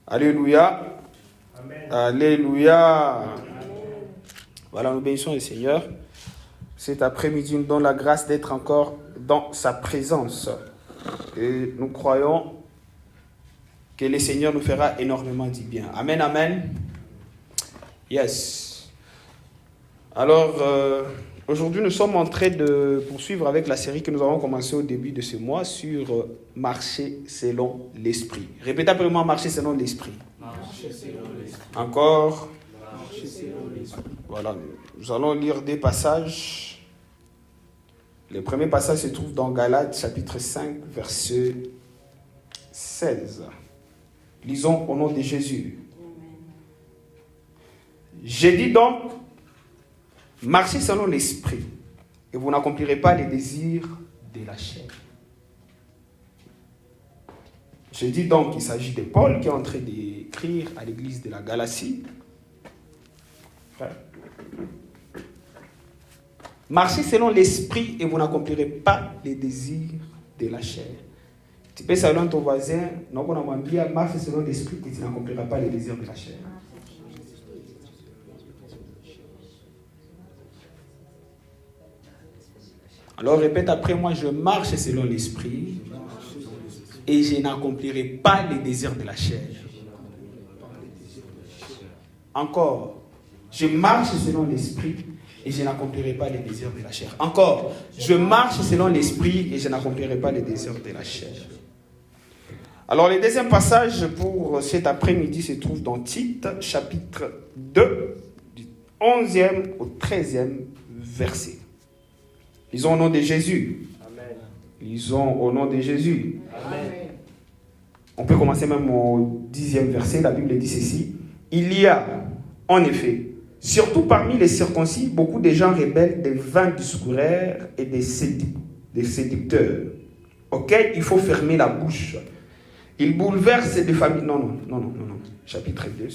Alléluia. Amen. Alléluia. Amen. Voilà, nous bénissons le Seigneur. Cet après-midi, nous donne la grâce d'être encore dans sa présence. Et nous croyons que le Seigneur nous fera énormément du bien. Amen, amen. Yes. Alors, aujourd'hui, nous sommes en train de poursuivre avec la série que nous avons commencé au début de ce mois sur marcher selon l'esprit. Répétez après moi, marcher selon l'esprit. Marcher selon l'esprit. Encore. Marcher selon l'esprit. Voilà, nous allons lire des passages. Le premier passage se trouve dans Galates, chapitre 5, verset 16. Lisons au nom de Jésus. J'ai dit donc, marchez selon l'esprit, et vous n'accomplirez pas les désirs de la chair. Je dis donc qu'il s'agit de Paul qui est en train d'écrire à l'église de la Galatie. Frère. Marchez selon l'esprit et vous n'accomplirez pas les désirs de la chair. Tu peux saluer ton voisin, non, on a dit marche selon l'esprit et tu n'accompliras pas les désirs de la chair. Alors répète après moi, je marche selon l'esprit et je n'accomplirai pas les désirs de la chair. Encore, je marche selon l'esprit et je n'accomplirai pas les désirs de la chair. Encore, je marche selon l'esprit et je n'accomplirai pas les désirs de la chair. Alors, le deuxième passage pour cet après-midi se trouve dans Tite, chapitre 2, du 11e au 13e verset. Lisons au nom de Jésus. Amen. Lisons au nom de Jésus. Amen. On peut commencer même au 10e verset. La Bible dit ceci. Il y a, en effet, surtout parmi les circoncis, beaucoup de gens rebelles, des vains discoureurs et des séducteurs, auxquels il faut fermer la bouche. Ils bouleversent des familles. Non. Chapitre 2,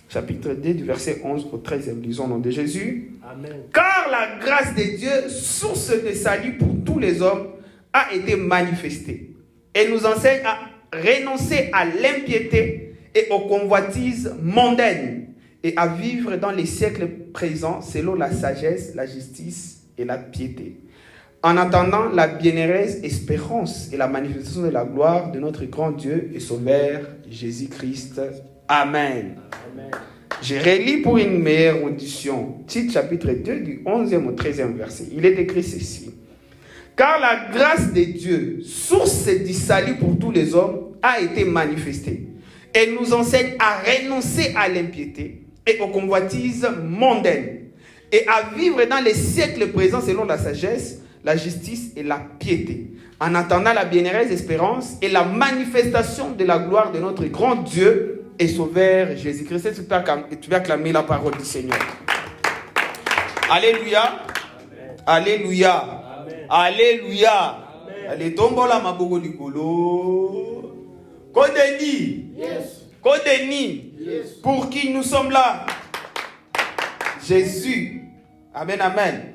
Chapitre 2, du verset 11 au 13e. Lisons au nom de Jésus. Amen. Car la grâce de Dieu, source de salut pour tous les hommes, a été manifestée. Et nous enseigne à renoncer à l'impiété et aux convoitises mondaines et à vivre dans les siècles présents selon la sagesse, la justice et la piété. En attendant la bienheureuse espérance et la manifestation de la gloire de notre grand Dieu et Sauveur Jésus-Christ. Amen. Amen. Je relis pour une meilleure audition. Tite chapitre 2 du 11e au 13e verset. Il est écrit ceci. Car la grâce de Dieu, source du salut pour tous les hommes, a été manifestée. Et nous enseigne à renoncer à l'impiété et aux convoitises mondaines et à vivre dans les siècles présents selon la sagesse, la justice et la piété, en attendant la bienheureuse espérance et la manifestation de la gloire de notre grand Dieu et Sauveur Jésus-Christ. Tu vas acclamer la parole du Seigneur. Alléluia. Amen. Alléluia. Amen. Alléluia. Amen. Allez, tombola maboko likolo. Kodeni. Yes. Kodeni. Yes. Pour qui nous sommes là? Jésus. Amen, amen.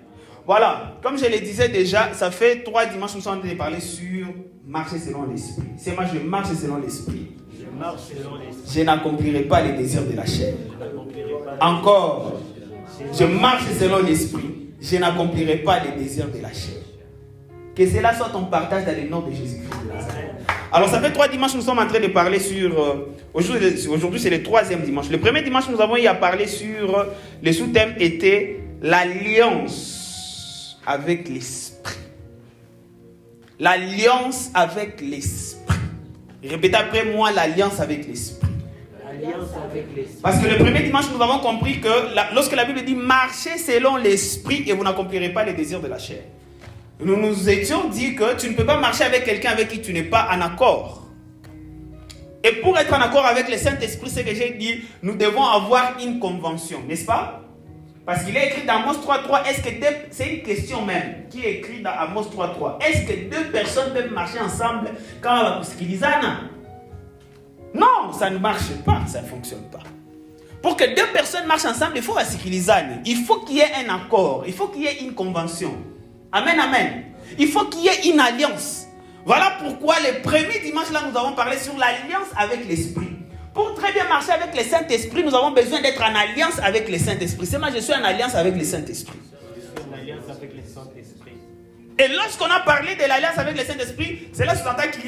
Voilà, comme je le disais déjà, ça fait 3 dimanches que nous sommes en train de parler sur marcher selon l'esprit. C'est moi, je marche selon l'esprit. Je marche selon l'esprit. Je n'accomplirai pas les désirs de la chair. Je n'accomplirai pas. Encore, je marche selon l'esprit. Je n'accomplirai pas les désirs de la chair. Que cela soit ton partage dans le nom de Jésus-Christ. Alors, ça fait 3 dimanches que nous sommes en train de parler sur... Aujourd'hui, c'est le 3e dimanche. Le premier dimanche, nous avons eu à parler sur... Le sous-thème était l'alliance avec l'esprit. L'alliance avec l'esprit. Répétez après moi, l'alliance avec l'esprit. L'alliance avec l'esprit. Parce que le premier dimanche, nous avons compris que lorsque la Bible dit marchez selon l'esprit et vous n'accomplirez pas les désirs de la chair. Nous nous étions dit que tu ne peux pas marcher avec quelqu'un avec qui tu n'es pas en accord. Et pour être en accord avec le Saint-Esprit, c'est que j'ai dit, nous devons avoir une convention, n'est-ce pas? Parce qu'il est écrit dans Amos 3.3, c'est une question même qui est écrite dans Amos 3.3. Est-ce que 2 personnes peuvent marcher ensemble quand on va pousser? Non, ça ne marche pas, ça ne fonctionne pas. Pour que 2 personnes marchent ensemble, il faut il faut qu'il y ait un accord, il faut qu'il y ait une convention. Amen, amen. Il faut qu'il y ait une alliance. Voilà pourquoi les premiers dimanches, là, nous avons parlé sur l'alliance avec l'Esprit. Pour très bien marcher avec le Saint-Esprit, nous avons besoin d'être en alliance avec le Saint-Esprit. C'est moi, je suis en alliance avec le Saint-Esprit. Et lorsqu'on a parlé de l'alliance avec le Saint-Esprit, c'est là que tu entends qu'il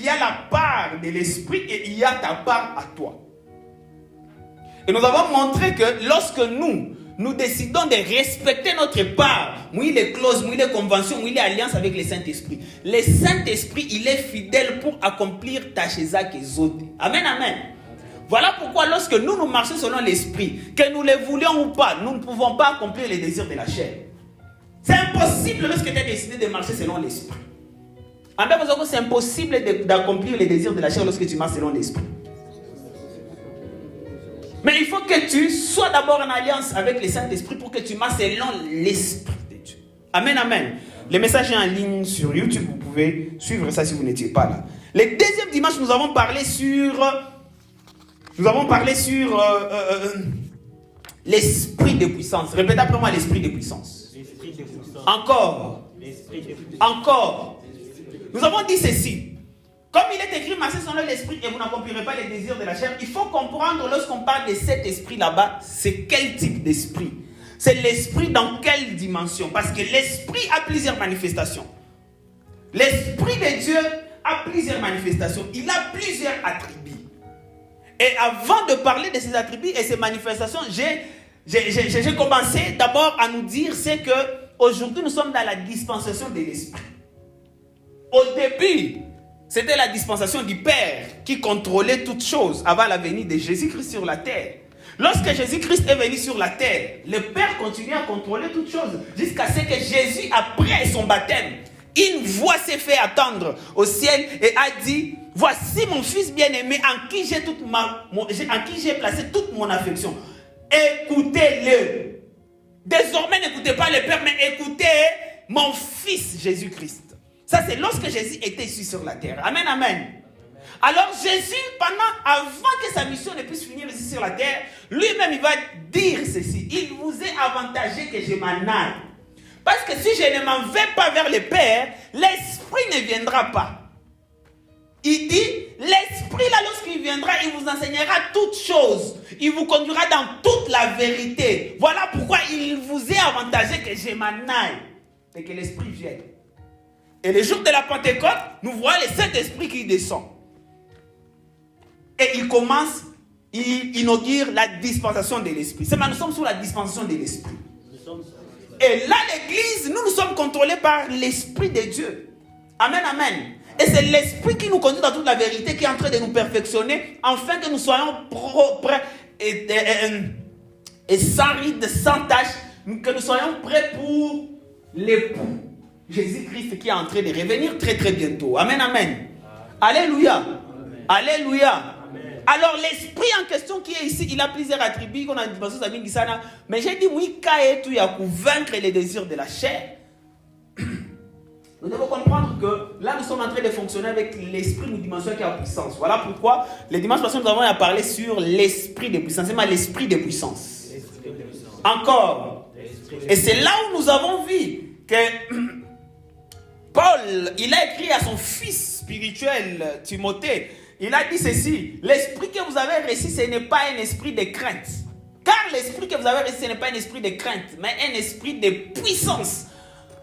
y a la part de l'Esprit et il y a ta part à toi. Et nous avons montré que lorsque nous décidons de respecter notre part, oui, les clauses, oui, les conventions, oui, les alliances avec le Saint-Esprit. Le Saint-Esprit, il est fidèle pour accomplir tâches et zote. Amen, amen. Voilà pourquoi lorsque nous marchons selon l'Esprit, que nous le voulions ou pas, nous ne pouvons pas accomplir les désirs de la chair. C'est impossible lorsque tu as décidé de marcher selon l'Esprit. En fait, c'est impossible d'accomplir les désirs de la chair lorsque tu marches selon l'Esprit. Mais il faut que tu sois d'abord en alliance avec le Saint-Esprit pour que tu marches selon l'Esprit de Dieu. Amen, amen. Le message est en ligne sur YouTube. Vous pouvez suivre ça si vous n'étiez pas là. Le deuxième dimanche, nous avons parlé sur l'esprit de puissance. Répétez après moi l'esprit de puissance. L'esprit de puissance. Encore. L'esprit de puissance. Encore. Nous avons dit ceci. Comme il est écrit, marchez selon l'esprit et vous n'accomplirez pas les désirs de la chair. Il faut comprendre lorsqu'on parle de cet esprit là-bas, c'est quel type d'esprit? C'est l'esprit dans quelle dimension? Parce que l'esprit a plusieurs manifestations. L'esprit de Dieu a plusieurs manifestations. Il a plusieurs attributs. Et avant de parler de ces attributs et ces manifestations, j'ai commencé d'abord à nous dire c'est que aujourd'hui nous sommes dans la dispensation de l'esprit. Au début, c'était la dispensation du Père qui contrôlait toutes choses avant la venue de Jésus-Christ sur la terre. Lorsque Jésus-Christ est venu sur la terre, le Père continuait à contrôler toutes choses jusqu'à ce que Jésus, après son baptême, une voix s'est fait attendre au ciel et a dit: voici mon fils bien-aimé en qui j'ai placé toute mon affection. Écoutez-le. Désormais, n'écoutez pas le Père, mais écoutez mon fils Jésus-Christ. Ça, c'est lorsque Jésus était ici sur la terre. Amen, amen. Alors Jésus, avant que sa mission ne puisse finir ici sur la terre, lui-même, il va dire ceci: il vous est avantagé que je m'en aille. Parce que si je ne m'en vais pas vers le Père, l'Esprit ne viendra pas. Il dit, l'Esprit là, lorsqu'il viendra, il vous enseignera toutes choses. Il vous conduira dans toute la vérité. Voilà pourquoi il vous est avantagé que je m'en aille. Et que l'Esprit vienne. Et le jour de la Pentecôte, nous voyons le Saint-Esprit qui descend. Et il inaugure la dispensation de l'Esprit. C'est maintenant, nous sommes sous la dispensation de l'Esprit. Et là, l'Église, nous sommes contrôlés par l'Esprit de Dieu. Amen, amen. Et c'est l'Esprit qui nous conduit dans toute la vérité, qui est en train de nous perfectionner, afin que nous soyons prêts et sans ride, sans tâche, que nous soyons prêts pour l'époux. Jésus-Christ qui est en train de revenir très très bientôt. Amen, amen. Alléluia. Amen. Alléluia. Amen. Alors l'esprit en question qui est ici, il a plusieurs attributs qu'on a dit, mais j'ai dit oui, il y a pour vaincre les désirs de la chair. Nous devons comprendre que là nous sommes en train de fonctionner avec l'esprit, une dimension qui a puissance. Voilà pourquoi les dimanches passés nous avons parlé sur l'esprit de puissance. C'est l'esprit de puissance. Encore. Et c'est là où nous avons vu que Paul, il a écrit à son fils spirituel, Timothée, il a dit ceci: l'esprit que vous avez reçu, ce n'est pas un esprit de crainte. Car l'esprit que vous avez reçu, ce n'est pas un esprit de crainte, mais un esprit de puissance.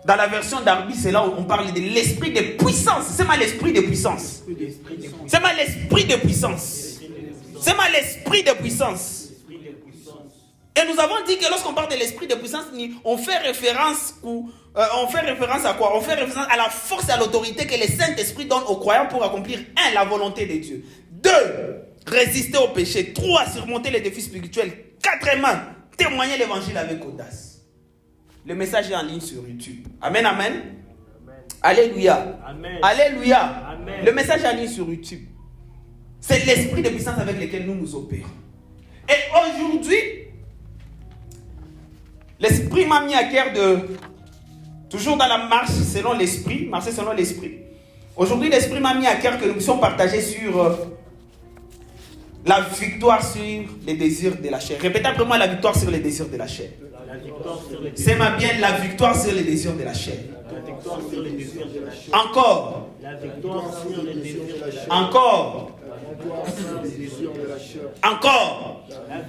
Dans la version d'Arby, c'est là où on parle de l'esprit de puissance. C'est mal l'esprit de puissance. C'est mal l'esprit de puissance. C'est mal l'esprit de puissance. Et nous avons dit que lorsqu'on parle de l'esprit de puissance, on fait référence à quoi? On fait référence à la force et à l'autorité que le Saint-Esprit donne aux croyants pour accomplir 1. La volonté de Dieu. 2. Résister au péché. 3. Surmonter les défis spirituels. 4. Témoigner l'évangile avec audace. Le message est en ligne sur YouTube. Amen, amen. Amen. Alléluia. Amen. Alléluia. Amen. Le message est en ligne sur YouTube. C'est l'esprit de puissance avec lequel nous nous opérons. Et aujourd'hui, l'esprit m'a mis à cœur toujours dans la marche selon l'esprit, marcher selon l'esprit. Aujourd'hui, l'esprit m'a mis à cœur que nous puissions partager sur la victoire sur les désirs de la chair. Répétez après moi: la victoire sur les désirs de la chair. C'est ma bien la victoire sur les désirs de la chair. Encore. La victoire sur les désirs de la chair. Encore. Encore.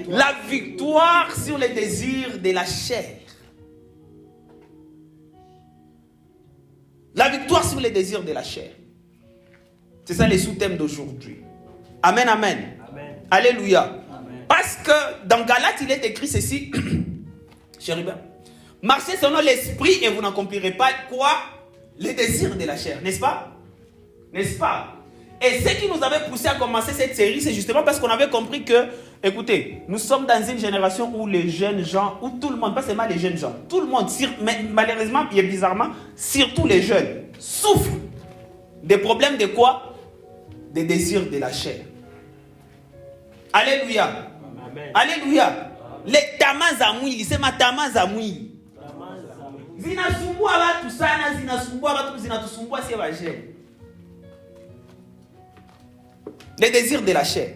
La La victoire sur les désirs de la chair. La victoire sur les désirs de la chair. C'est ça les sous-thèmes d'aujourd'hui. Amen, amen. Amen. Alléluia. Amen. Parce que dans Galates, il est écrit ceci. Chérubin. Marchez selon l'esprit et vous n'accomplirez pas quoi? Les désirs de la chair. N'est-ce pas? N'est-ce pas? Et ce qui nous avait poussé à commencer cette série, c'est justement parce qu'on avait compris que, écoutez, nous sommes dans une génération où les jeunes gens, où tout le monde, pas seulement les jeunes gens, tout le monde, mais malheureusement et bizarrement, surtout les jeunes, souffrent des problèmes de quoi? Des désirs de la chair. Alléluia. Amen. Alléluia. Les tamazamouili, c'est ma tamazamouili. Zinasumbua watu sana, zinasumbua watu, zinatusumbua si wajene. Les désirs de la chair.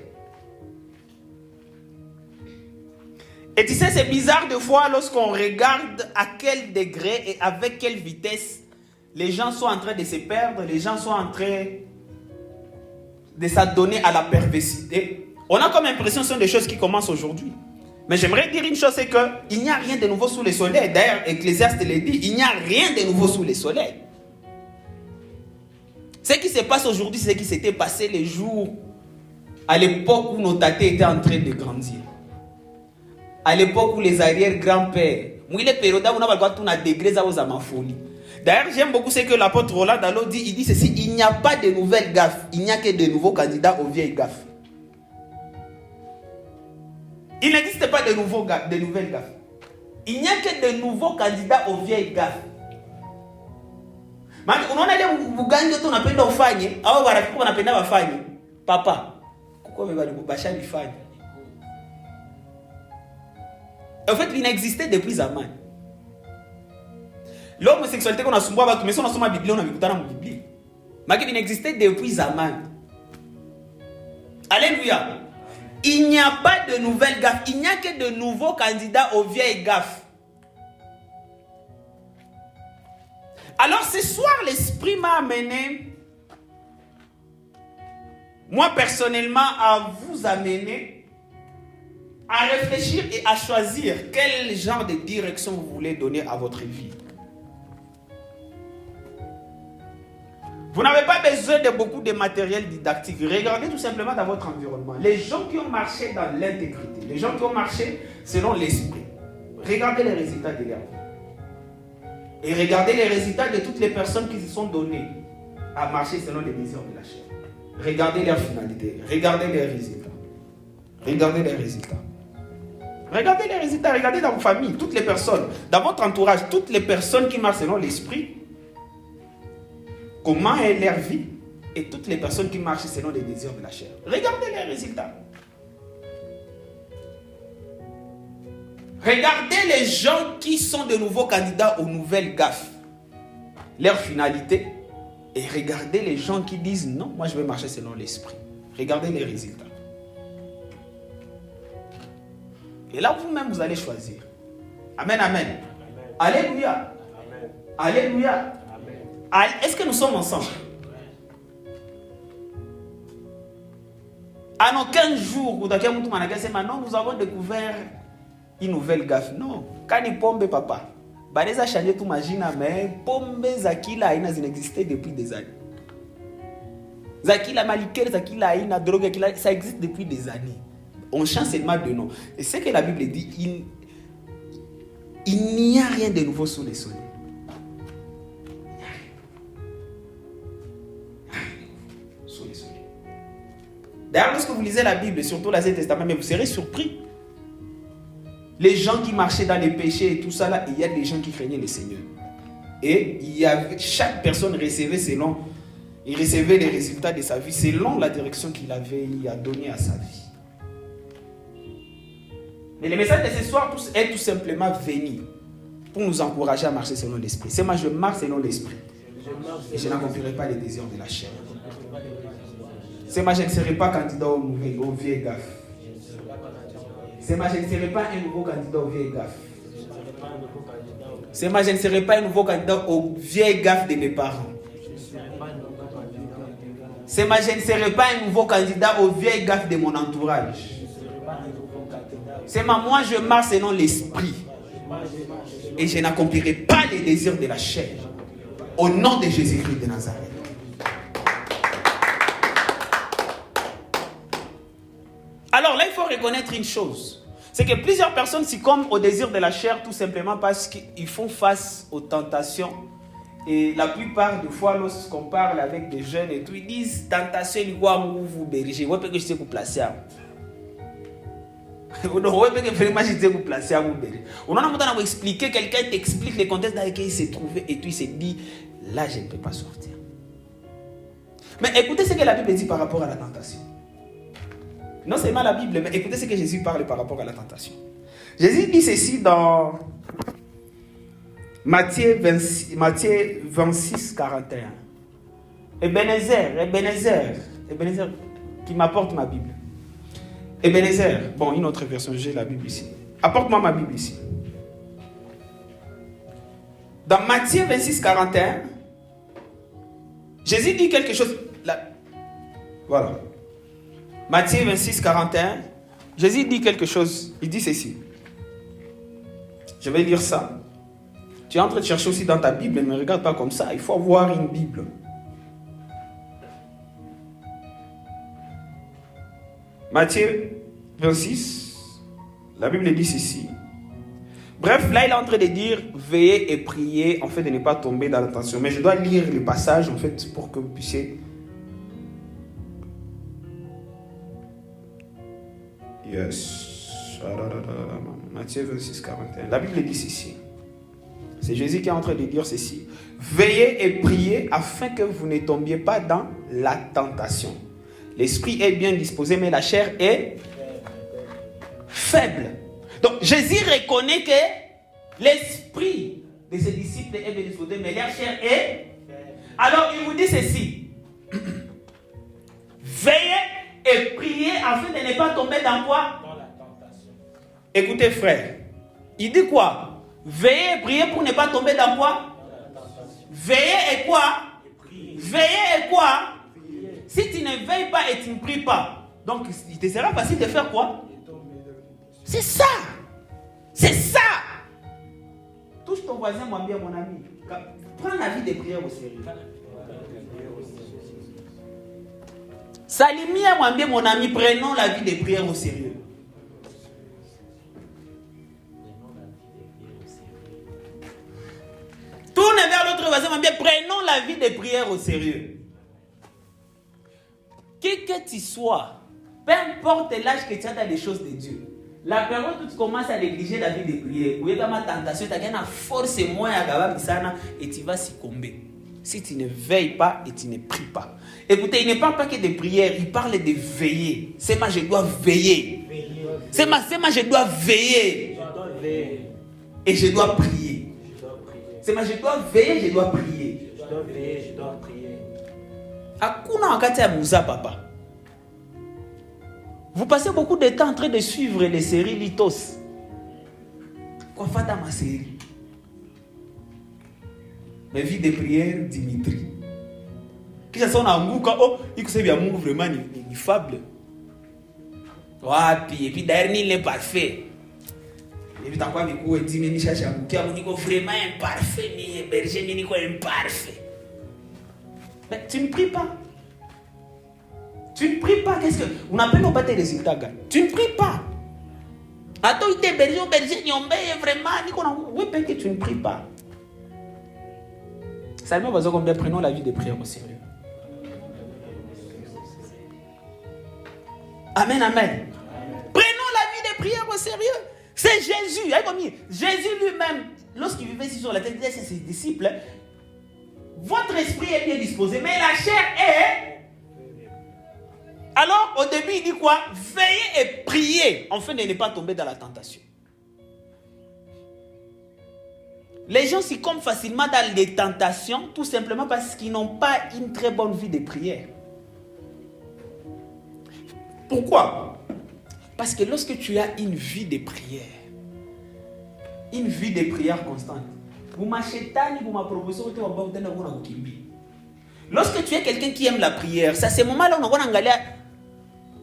Et tu sais, c'est bizarre de fois lorsqu'on regarde à quel degré et avec quelle vitesse les gens sont en train de se perdre, les gens sont en train de s'adonner à la perversité. On a comme l'impression que ce sont des choses qui commencent aujourd'hui. Mais j'aimerais dire une chose, c'est qu'il n'y a rien de nouveau sous le soleil. D'ailleurs, Ecclésiaste le dit, il n'y a rien de nouveau sous le soleil. Ce qui se passe aujourd'hui, c'est ce qui s'était passé les jours à l'époque où nos tatés étaient en train de grandir. À l'époque où les arrière-grands-pères, d'ailleurs, j'aime beaucoup ce que l'apôtre Roland Dallot dit. Il dit ceci: il n'y a pas de nouvelles gaffes, il n'y a que de nouveaux candidats aux vieilles gaffes. Il n'existe pas de nouvelles gaffes. Il n'y a que de nouveaux candidats aux vieilles gaffes. Unaona ile bugangi yote unapenda ufanye au marafiki wanapenda wafanye. Papa, kuko bashali fanye. En fait, il n'existait depuis zaman. L'homosexualité qu'on a sumbua watu, mais si on a soma Bible, on a vikutana mu Bible. Mais il n'existait depuis zaman. Alléluia. Il n'y a pas de nouvelles gaffes. Il n'y a que de nouveaux candidats aux vieilles gaffes. Alors ce soir, l'Esprit m'a amené, moi personnellement, à vous amener à réfléchir et à choisir quel genre de direction vous voulez donner à votre vie. Vous n'avez pas besoin de beaucoup de matériel didactique. Regardez tout simplement dans votre environnement. Les gens qui ont marché dans l'intégrité, les gens qui ont marché selon l'esprit, regardez les résultats de leur vie. Et regardez les résultats de toutes les personnes qui se sont données à marcher selon les désirs de la chair. Regardez leur finalité, regardez les résultats. Regardez les résultats. Regardez les résultats, regardez dans vos familles, toutes les personnes, dans votre entourage, toutes les personnes qui marchent selon l'esprit. Comment est leur vie et toutes les personnes qui marchent selon les désirs de la chair. Regardez les résultats. Regardez les gens qui sont de nouveaux candidats aux nouvelles gaffes. Leur finalité. Et regardez les gens qui disent non, moi je vais marcher selon l'esprit. Regardez les résultats. Et là vous-même vous allez choisir. Amen, amen. Alléluia. Alléluia. Est-ce que nous sommes ensemble? En aucun jour, nous avons découvert une nouvelle gaffe. Non. Quand il pombe, papa, ça a changé tout imagine, mais pombe zakila aina existait depuis des années. Zakila maliker, zakila aina drogue, ça existe depuis des années. On change seulement de nom. Et c'est que la Bible dit, il n'y a rien de nouveau sous le soleil. D'ailleurs, lorsque vous lisez la Bible, surtout l'Ancien Testament, mais vous serez surpris. Les gens qui marchaient dans les péchés et tout ça, là, il y a des gens qui craignaient le Seigneur. Et chaque personne recevait il recevait les résultats de sa vie selon la direction qu'il avait donnée à sa vie. Mais le message de ce soir est tout simplement venu pour nous encourager à marcher selon l'esprit. C'est moi, je marche selon l'esprit. Et je n'accomplirai pas les désirs de la chair. C'est moi, je ne serai pas candidat aux vieilles gaffes. C'est moi, je ne serai pas un nouveau candidat aux vieilles gaffes. C'est moi, je ne serai pas un nouveau candidat aux vieilles gaffes de mes parents. C'est moi, je ne serai pas un nouveau candidat aux vieilles gaffes de mon entourage. C'est moi, je marche selon l'esprit. Et je n'accomplirai pas les désirs de la chair. Au nom de Jésus-Christ de Nazareth. Alors là, il faut reconnaître une chose. C'est que plusieurs personnes succombent au désir de la chair tout simplement parce qu'ils font face aux tentations. Et la plupart des fois, lorsqu'on parle avec des jeunes et tout, ils disent tentation, ils voient vous berger. Ouais, peut-être que je sais vous placer. Ouais, peut-être vraiment je sais vous placer à vous berger. On a besoin d'expliquer, quelqu'un t'explique le contexte dans lequel il s'est trouvé et tout, il s'est dit, là, je ne peux pas sortir. Mais écoutez ce que la Bible dit par rapport à la tentation. Non seulement la Bible, mais écoutez ce que Jésus parle par rapport à la tentation. Jésus dit ceci dans Matthieu 26, 41. Ebenezer, qui m'apporte ma Bible. Ebenezer, bon, une autre version, j'ai la Bible ici. Apporte-moi ma Bible ici. Dans Matthieu 26, 41, Jésus dit quelque chose. Là. Voilà. Matthieu 26, 41, Jésus dit quelque chose. Il dit ceci. Je vais lire ça. Tu es en train de chercher aussi dans ta Bible, ne me regarde pas comme ça. Il faut avoir une Bible. Matthieu 26, la Bible dit ceci. Bref, là, il est en train de dire veillez et priez, en fait, de ne pas tomber dans la tentation. Mais je dois lire le passage, en fait, pour que vous puissiez. Yes. Matthieu 26, 41. La Bible dit ceci. C'est Jésus qui est en train de dire ceci. Veillez et priez afin que vous ne tombiez pas dans la tentation. L'esprit est bien disposé, mais la chair est faible. Donc Jésus reconnaît que l'esprit de ses disciples est bien disposé, mais leur chair est faible. Alors il vous dit ceci. Veillez et priez afin de ne pas tomber dans quoi? Dans la tentation. Écoutez frère, il dit quoi? Veillez et priez pour ne pas tomber dans quoi? Dans la tentation. Veillez et quoi? Et veillez et quoi? Priez. Si tu ne veilles pas et tu ne pries pas, donc il te sera facile de faire quoi? C'est ça. C'est ça. Touche ton voisin, moi bien mon ami. Prends la vie des prières au sérieux. Salimia, moi bien mon ami, prenons la vie des prières au sérieux. Tourne vers l'autre voisin, moi bien, prenons la vie des prières au sérieux. Qui que tu sois, peu importe l'âge que tu as dans les choses de Dieu, la période où tu commences à négliger la vie des prières, où il y a ma tentation, tu as une force moins et tu vas succomber. Si tu ne veilles pas et tu ne pries pas. Écoutez, il ne parle pas que de prières, il parle de veiller. C'est moi, je dois veiller. C'est moi, je dois veiller. Et je dois prier. C'est moi, je dois veiller, je dois prier. Je dois veiller, je dois prier. Akuna wakati ya muza papa. Vous passez beaucoup de temps en train de suivre les séries Litos. Quoi faire dans ma série? Mais vie de prière, Dimitri. Qui ça sonne à Mungu quand il sait bien Mungu vraiment ni fable. Et puis d'ailleurs il est parfait. Et puis t'as quoi du coup dit mais ni cherche à Mungu, il est vraiment imparfait, ni berger ni quoi imparfait. Mais tu ne pries pas. Tu ne pries pas. Qu'est-ce que on appelle au bâté résultats gars? Tu ne pries pas. Attends, il est berger ni on vraiment ni qu'on a oui parce que tu ne pries pas. Seulement, prenons la vie des prières au sérieux. Amen, amen. Prenons la vie des prières au sérieux. C'est Jésus. Jésus lui-même, lorsqu'il vivait ici sur la terre, il disait à ses disciples, votre esprit est bien disposé, mais la chair est... Alors, au début, il dit quoi? Veillez et priez, afin de ne pas tomber dans la tentation. Les gens succombent facilement dans les tentations, tout simplement parce qu'ils n'ont pas une très bonne vie de prière. Pourquoi? Parce que lorsque tu as une vie de prière constante, vous m'achetez, vous m'avez proposé, lorsque tu es quelqu'un qui aime la prière, c'est à ce moment-là on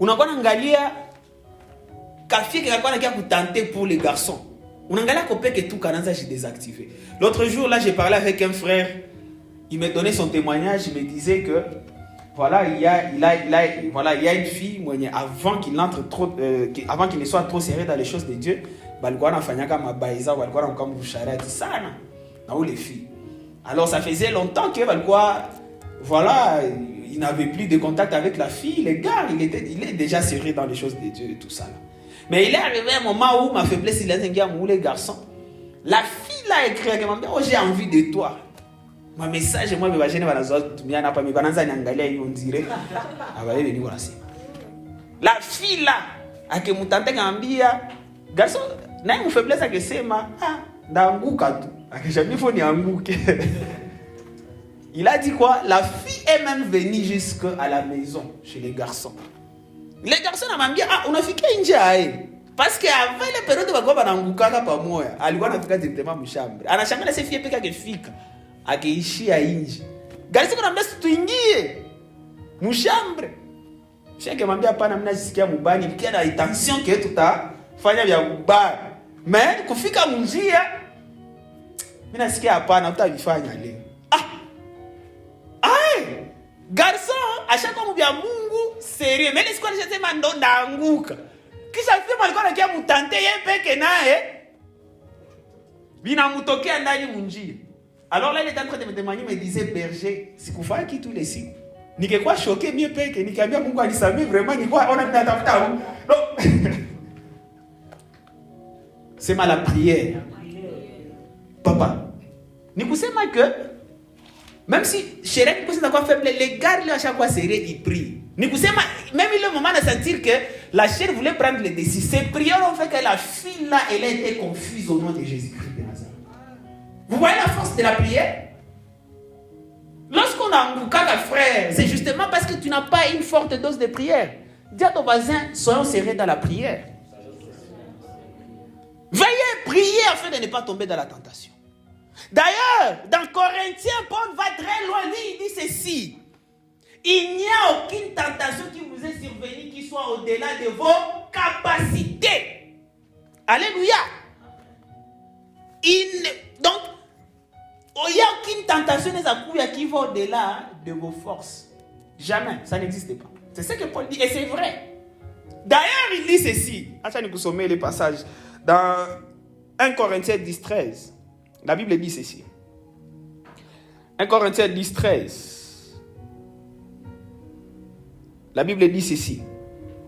a angalia café qui a tenter pour les garçons. On a angalia que tout canada j'ai désactivé. L'autre jour là, j'ai parlé avec un frère, il m'a donné son témoignage, il me disait que voilà, il y a une fille avant qu'il entre trop avant qu'il ne soit trop serré dans les choses de Dieu, les filles. Alors ça faisait longtemps que voilà, il n'avait plus de contact avec la fille, les gars, il est déjà serré dans les choses de Dieu et tout ça. Là. Mais il est arrivé un moment où ma faiblesse, il a dit où les garçons. La fille là écrit à moi, oh, j'ai envie de toi. Mon message, moi, je vais gêner la fille là, à que mon tante Gambia, garçon, n'a une faiblesse à que c'est ma, d'anguka tout, à que jamais faut ni angouke. Il a dit quoi? La fille est même venue jusqu'à la maison, chez les garçons. Les garçons m'ont dit, on a fait qu'un jaï. Parce qu'avant la période de Bagoba Nanguka, pas moi, elle a fait directement mon chambre. Elle a jamais laissé fier que fille. Akeishi ya inji. Garisi kuna mbesi tuingie mshambre. Sheke mwambia hapana mimi najisikia mubani nikia na intention que tutafanya vya ubaya. Mais kufika mjia mimi nasikia hapana utavifanya leo. Garçon ashaka mbia Mungu sérieux. Mais nisikuwa nisema ndo ndaanguka. Kisha sema alikuwa anakia mtante yeye peke naye. Bina mutokea ndani mjia. Alors là, il était en train de me témoigner, il me disait, berger, c'est qu'on fait qui tous les signes. Ni que quoi choqué, mieux payé que ni qu'il y a bien mon savait vraiment, ni quoi, on a mis à ta non. C'est mal la prière. Papa. Ni vous savez que, même si, chérie, vous savez quoi faible, les gars, à chaque fois, serré, ils prient. Ni vous savez, même le moment de sentir que la chair voulait prendre les décisions. Ces prières ont fait que la fille là, elle a été confuse au nom de Jésus-Christ de Nazareth. Vous voyez la force de la prière? Lorsqu'on a un cas de frère, c'est justement parce que tu n'as pas une forte dose de prière. Dis à ton voisin, soyons serrés dans la prière. Veuillez prier afin de ne pas tomber dans la tentation. D'ailleurs, dans Corinthiens, Paul va très loin, lui, il dit ceci. Il n'y a aucune tentation qui vous est survenue qui soit au-delà de vos capacités. Alléluia. Donc, il n'y a aucune tentation qui va au-delà de vos forces. Jamais, ça n'existe pas. C'est ce que Paul dit, et c'est vrai. D'ailleurs, il dit ceci. Attendez, vous sommez les passages. Dans 1 Corinthiens 10, 13, la Bible dit ceci. 1 Corinthiens 10, 13. La Bible dit ceci.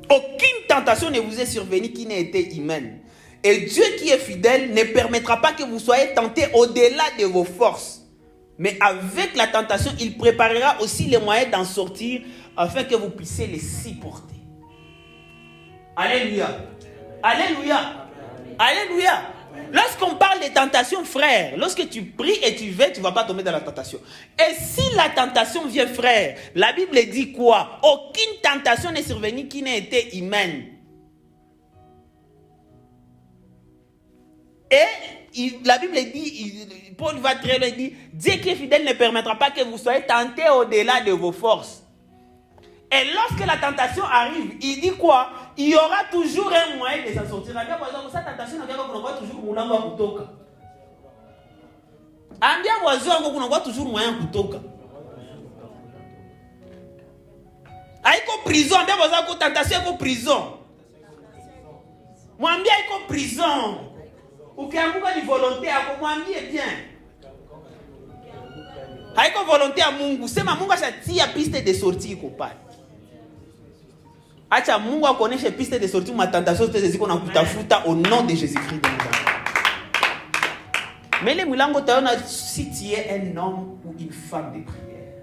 Aucune tentation ne vous est survenue qui n'ait été humaine. Et Dieu qui est fidèle ne permettra pas que vous soyez tentés au-delà de vos forces. Mais avec la tentation, il préparera aussi les moyens d'en sortir afin que vous puissiez les supporter. Alléluia. Alléluia. Alléluia. Lorsqu'on parle de tentation, frère, lorsque tu pries et tu veux, tu ne vas pas tomber dans la tentation. Et si la tentation vient, frère, la Bible dit quoi? Aucune tentation n'est survenue qui n'ait été humaine. Et la Bible dit, Paul va très loin, il dit, Dieu qui est fidèle ne permettra pas que vous soyez tentés au-delà de vos forces. Et lorsque la tentation arrive, il dit quoi? Il y aura toujours un moyen de s'en sortir. Cette tentation, on va toujours moulango à kutoka. Ambia voisin, on va toujours moyen kutoka. Aïko prison, ambia voisin, ko tentation, ko prison. Mwambia aïko prison. Ukianguka ni volonté yako, mwambie bien. Haiko volonté ya Mungu, sema Mungu ashatia piste de sortie iko pale. Acha Mungu akoneshe piste de sortie ma tentation zote ziko na kutafuta au nom de Jésus-Christ de Nazareth. Mais les mulango taona si tu es un homme ou une femme de prière.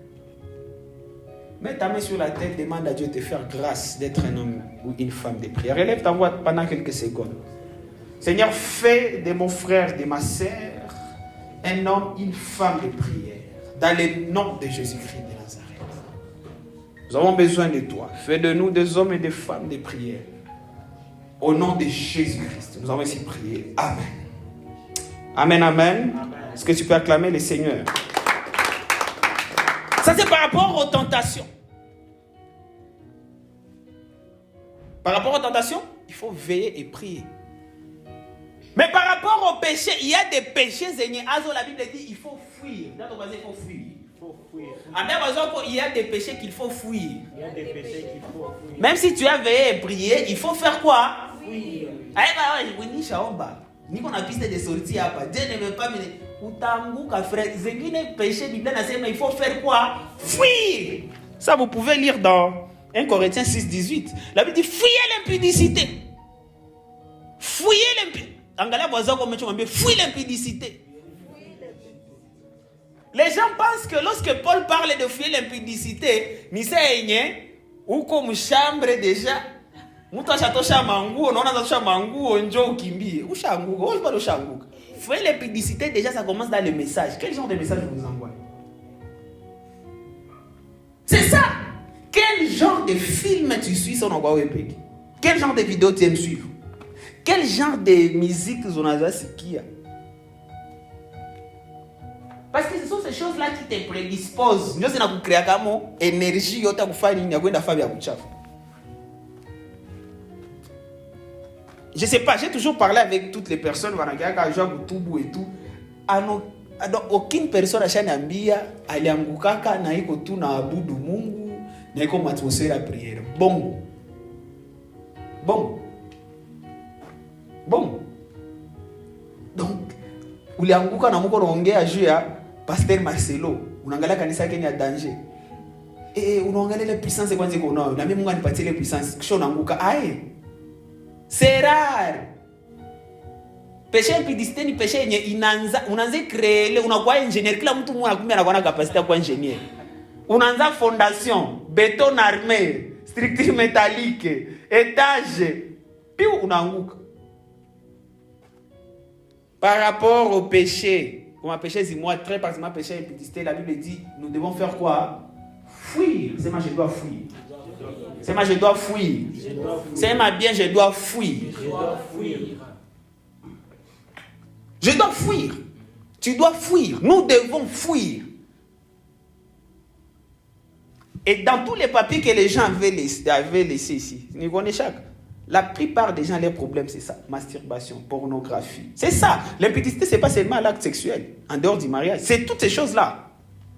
Mets ta main sur la tête, demande à Dieu de te faire grâce d'être un homme ou une femme de prière. Élève ta voix pendant quelques secondes. Seigneur, fais de mon frère, de ma sœur, un homme, une femme de prière. Dans le nom de Jésus-Christ de Nazareth. Nous avons besoin de toi. Fais de nous des hommes et des femmes de prière. Au nom de Jésus-Christ. Nous avons ainsi prié. Amen. Amen, amen. Est-ce que tu peux acclamer le Seigneur? Ça, c'est par rapport aux tentations. Par rapport aux tentations, il faut veiller et prier. Mais par rapport au péché, il y a des péchés, la Bible dit il faut fuir. Dans ton passé, il faut fuir. Il y a des péchés qu'il faut fuir. Même si tu as veillé et prié, il faut faire quoi? Fuir. Ni qu'on a piste de sortie hapa. Dieu ne veut pas utanguka frère. Zengine péché Bible nasema il faut faire quoi? Fuir. Ça vous pouvez lire dans 1 Corinthiens 6:18. La Bible dit fuyez l'impudicité. Fuyez l'impudicité. Angala voisin comme tu m'as fuyez l'impudicité. Les gens pensent que lorsque Paul parle de fuir l'impudicité, ni c'est ou comme chambre déjà. Mtu ashatosha manguo, unaona anatosha manguo njoo ukimbie. Ushanguka, wewe bado ushanguka. Fuir l'impudicité déjà ça commence dans le message. Quel genre de message vous envoie? C'est ça. Quel genre de film tu suis sur Nogwa Webek? Quel genre de vidéo tu aimes suivre? Quel genre de musique tu as sikia? Parce que ce sont ces choses-là qui te prédisposent. Nous avons créé comme énergie, nous avons fait une chose. Je ne sais pas, j'ai toujours parlé avec toutes les personnes, et tout. Aucune personne a chanambia, aliangukaka na iko tu na abudu Mungu, na iko matmosfera ya prière. Bon. Donc, ulianguka na Mungu unaongea juu ya Pasteur Marcelo, unaangalia kanisa yake ni ya danger. Unaangalia ile puissance kwanza iko nayo, na mimi Mungu anipatie ile puissance, kisha unaanguka. C'est rare. Péché impudicité ni péché yenye unaanza créer, unakuwa ingénieur, kila mtu mmoja kumbe anakuwa na capacité kwa ingénieur. Unaanza fondation, béton armé, structure métallique, étage, puis unaanguka. Par rapport au péché, comme un péché moi très particulièrement péché impudicité, la Bible dit nous devons faire quoi? Fuir. C'est moi je dois fuir. C'est moi je dois fuir. C'est ma bien je dois fuir. Je dois fuir. Tu dois fuir. Nous devons fuir. Et dans tous les papiers que les gens avaient laissés ici, nous connaissons chaque. La plupart des gens, leurs problèmes, c'est ça. Masturbation, pornographie. C'est ça. L'impudicité, ce n'est pas seulement l'acte sexuel, en dehors du mariage. C'est toutes ces choses-là.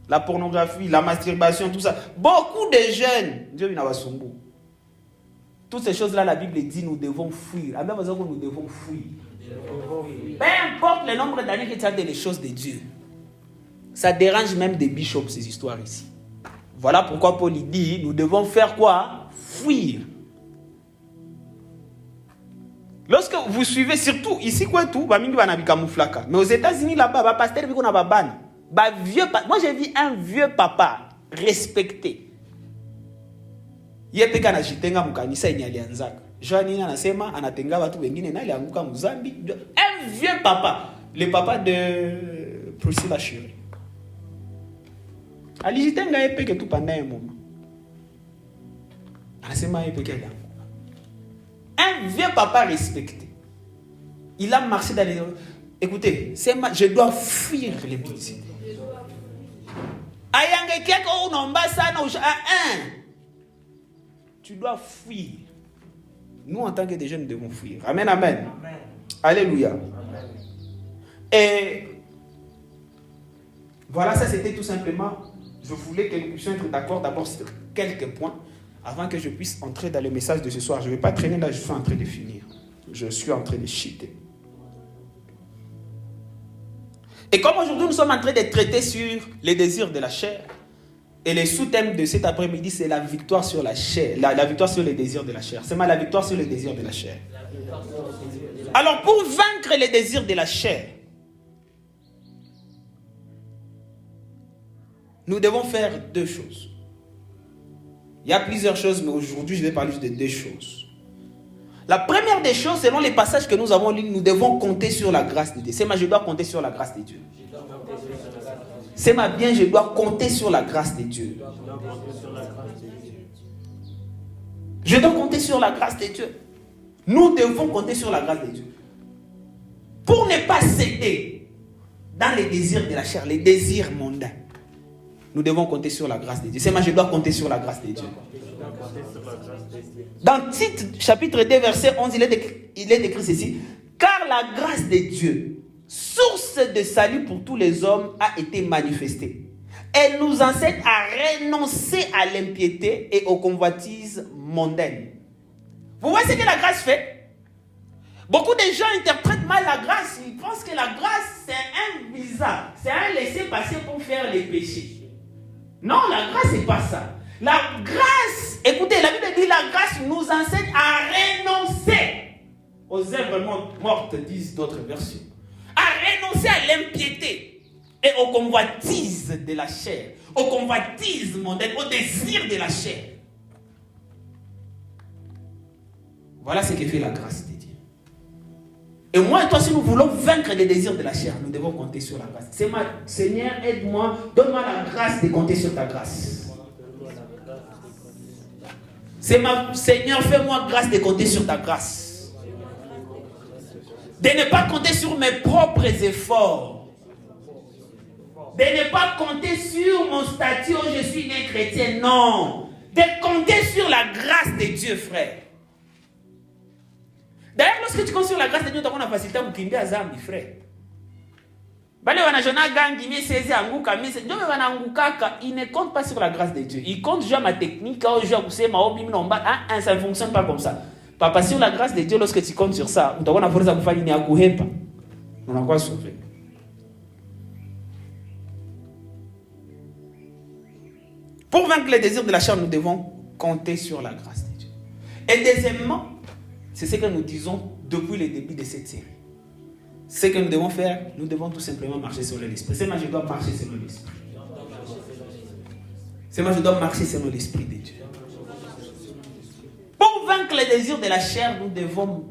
La pornographie, la masturbation, tout ça. Beaucoup de jeunes, Dieu n'a pas son bout. Toutes ces choses-là, la Bible dit, nous devons fuir. À même nous devons fuir. Peu importe le nombre d'années que tu as des choses de Dieu. Ça dérange même des bishops, ces histoires ici. Voilà pourquoi Paul dit, nous devons faire quoi? Fuir. Lorsque vous suivez, surtout ici, quoi tout, mais aux États-Unis, là-bas, pasteur, moi j'ai vu un vieux papa respecté. Un vieux papa, le papa de Priscilla Chérie. Alijitenga yeye peke tu pendant un moment. Anasema yeye peke yake. Un vieux papa respecté. Il a marché dans les... Écoutez, je dois fuir l'impudicité. Tu dois fuir. Nous, en tant que des jeunes, nous devons fuir. Amen, amen. Amen. Alléluia. Amen. Et voilà, ça c'était tout simplement... Je voulais que nous puissions être d'accord d'abord sur quelques points avant que je puisse entrer dans le message de ce soir. Je ne vais pas traîner là, je suis en train de finir. Je suis en train de cheater. Et comme aujourd'hui nous sommes en train de traiter sur les désirs de la chair, et le sous-thème de cet après-midi c'est la victoire sur la chair, la victoire sur les désirs de la chair. C'est la victoire sur les désirs de la chair. Alors pour vaincre les désirs de la chair, nous devons faire deux choses. Il y a plusieurs choses, mais aujourd'hui, je vais parler de deux choses. La première des choses, selon les passages que nous avons lus, nous devons compter sur la grâce de Dieu. C'est je dois compter sur la grâce de Dieu. C'est bien, je dois compter sur la grâce de Dieu. Je dois compter sur la grâce de Dieu. Nous devons compter sur la grâce de Dieu. Pour ne pas céder dans les désirs de la chair, les désirs mondains. nous devons compter sur la grâce de Dieu. C'est moi, je dois compter sur la grâce de Dieu. Dans Tite, chapitre 2, verset 11, il est écrit ceci. Car la grâce de Dieu, source de salut pour tous les hommes, a été manifestée. Elle nous enseigne à renoncer à l'impiété et aux convoitises mondaines. Vous voyez ce que la grâce fait? Beaucoup de gens interprètent mal la grâce. Ils pensent que la grâce, c'est un visa. C'est un laisser-passer pour faire les péchés. Non, la grâce, c'est pas ça. La grâce, écoutez, la Bible dit la grâce nous enseigne à renoncer aux œuvres mortes, disent d'autres versions. À renoncer à l'impiété et aux convoitises de la chair, aux convoitises mondaines, aux désirs de la chair. Voilà ce que fait la grâce de Dieu. Et moi et toi, si nous voulons vaincre les désirs de la chair, nous devons compter sur la grâce. C'est ma Seigneur, aide-moi, donne-moi la grâce de compter sur ta grâce. C'est ma Seigneur, fais-moi grâce de compter sur ta grâce. De ne pas compter sur mes propres efforts. De ne pas compter sur mon statut où je suis né chrétien. Non. De compter sur la grâce de Dieu, frère. D'ailleurs, lorsque tu comptes sur la grâce de Dieu, tu as une facilité à vous à Zambi, frère. Il ne compte pas sur la grâce de Dieu. Il compte déjà ma technique, ça ne fonctionne pas comme ça. Papa, sur la grâce de Dieu, lorsque tu comptes sur ça, on a force à vous faire une akuhepa. On a quoi sauver. Pour vaincre les désirs de la chair, nous devons compter sur la grâce de Dieu. Et deuxièmement, c'est ce que nous disons depuis le début de cette série. Ce que nous devons faire, nous devons tout simplement marcher sur l'esprit. C'est moi, je dois marcher selon l'esprit. C'est moi, je dois marcher selon l'esprit de Dieu. Pour vaincre les désirs de la chair, nous devons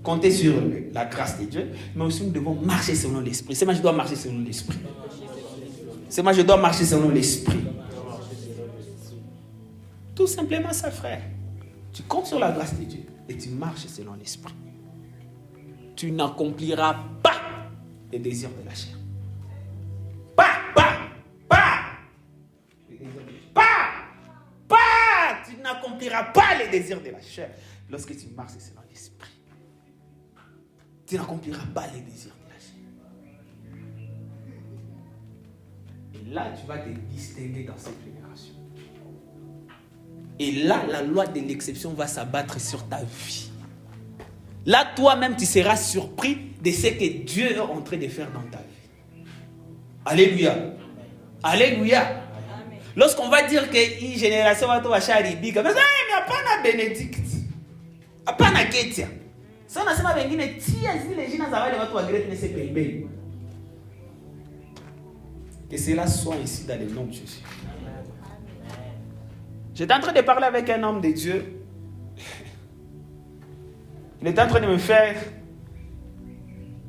compter sur la grâce de Dieu, mais aussi nous devons marcher selon l'esprit. C'est moi, je dois marcher selon l'esprit. C'est moi, je dois marcher selon l'esprit. Tout simplement ça, frère. Tu comptes sur la grâce de Dieu et tu marches selon l'esprit. Tu n'accompliras pas les désirs de la chair. Tu n'accompliras pas les désirs de la chair lorsque tu marches selon l'esprit. Tu n'accompliras pas les désirs de la chair. Et là, tu vas te distinguer dans cette génération. Et là, la loi de l'exception va s'abattre sur ta vie. Là, toi-même, tu seras surpris de ce que Dieu est en train de faire dans ta vie. Alléluia. Alléluia. Lorsqu'on va dire qu'une génération va être charibika, mais il n'y a pas de bénédict. Il n'y a pas de ketia. Si on a dit que les gens vont être que cela soit ici dans le nom de Jésus. J'étais en train de parler avec un homme de Dieu. Il était en train de me faire...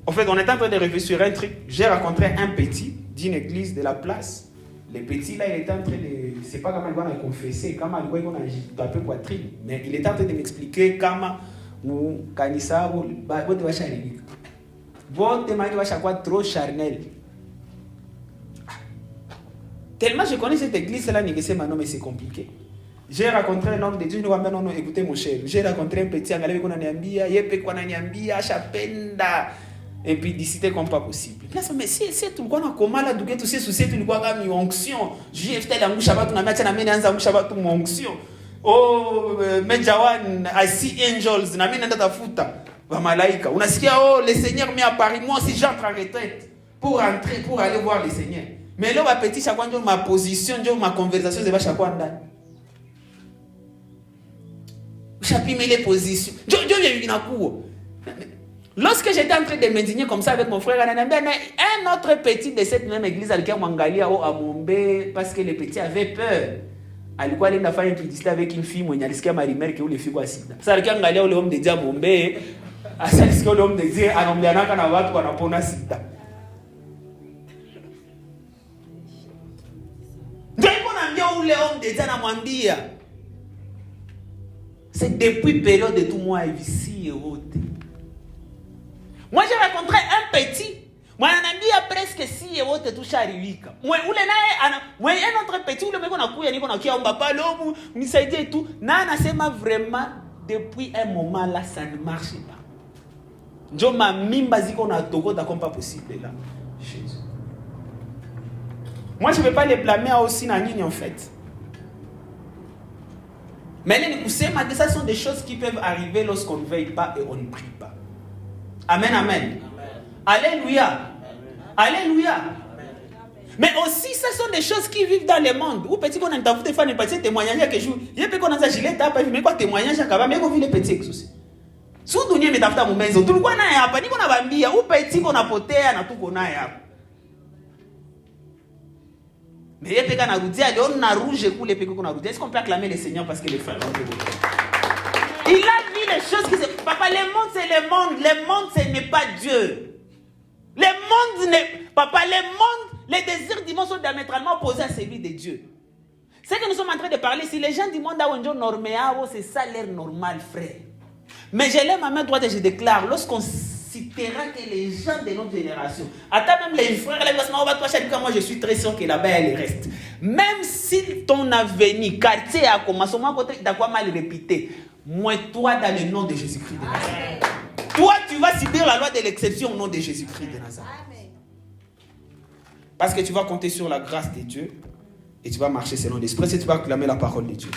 En fait, on était en train de réfléchir sur un truc. J'ai rencontré un petit d'une église de la place. Le petit là, il était en train de... C'est pas comment il va confesser, comment il va taper poitrine. Mais il était en train de m'expliquer comment... Ou kanisa ou bote wa charibika. Bote mari wa chakwa trop charnel. Tellement je connais cette église là, ni que c'est maintenant mais c'est compliqué. J'ai rencontré un homme de Dieu, non, écoutez mon cher. J'ai rencontré un petit anglais qu'on a niambia, yepe qu'on a niambia, chapenda. Et puis d'ici comme pas possible. Mais c'est tout quoi na komala duke tout c'est souci tout quoi comme onction. J'ai fait la ngusha batu na macha na mena anza ngusha batu onction. Oh Mejawan, I see angels na mimi nenda tafuta wa malaika. Unasikia oh le Seigneur met à Paris, moi si j'entre en retraite pour entrer pour aller voir le Seigneur. Mais là va petit chaque fois ma position, ma conversation va chaque fois ndani. J'appuie les positions. Lorsque j'étais en train de m'indigner comme ça avec mon frère, un autre petit de cette même église, à Mombe, parce que le petit avait peur. Alikuwa alienda fanya une publicité avec une fille mwenye alisikia marimeri ke ule fille kwa sida. Sasa alikuwa angalia ule homme de Dieu Mombe, asisikia ule homme de Dieu anaombeanaka na watu wanapona sida. Ndio naambia ule homme de Dieu anamwambia c'est depuis période de tout mois ici et autres. Moi j'ai rencontré un petit Mwananiambia presque si wote tusharibika. Ule naye un autre petit ule meko nakuya niko nakia omba palomu nisaidie tout. Na anasema vraiment depuis un moment là ça ne marche pas. Njo mamimba ziko na tokota comme pas possible là. Jésus. Moi je ne vais pas les blâmer aussi na nini en fait. Mais que ça sont des choses qui peuvent arriver lorsqu'on ne veille pas et on ne prie pas. Amen, amen. Alléluia. Amen. Alléluia. Amen. Mais aussi, ce sont des choses qui vivent dans le monde. Ou petit qu'on a interviewé, faire des petits témoignages que je joue. Il y a des gens qui ont gilet, mais quoi témoignage à Kaba, mais qu'on vit les petits aussi. Si vous donnez mes tafta mon maison, tout le monde a pas ni qu'on a bambia, ou petit qu'on a poté, na tout qu'on a ya. Mais il y a des gens qui ont a rouge et coulé qu'on a rouge. Est-ce qu'on peut acclamer le Seigneur parce que les frères ont il a vu les choses qui se... Papa, le monde c'est le monde. Le monde ce n'est pas Dieu. Le monde n'est... Papa, le monde, les désirs du monde sont diamétralement opposés à celui de Dieu. C'est que nous sommes en train de parler. Si les gens du monde ont normé, c'est ça l'air normal, frère. Mais je lève ma main droite et je déclare, lorsqu'on citera que les gens de notre génération, attends même les frères, moi je suis très sûr que là-bas elle reste. Même si ton avenir, quartier a commencé, moi d'accord mal répété, moi toi dans le nom de Jésus-Christ de Nazareth. Toi tu vas subir la loi de l'exception au nom de Jésus-Christ de Nazareth. Parce que tu vas compter sur la grâce de Dieu et tu vas marcher selon l'esprit et tu vas acclamer la parole de Dieu.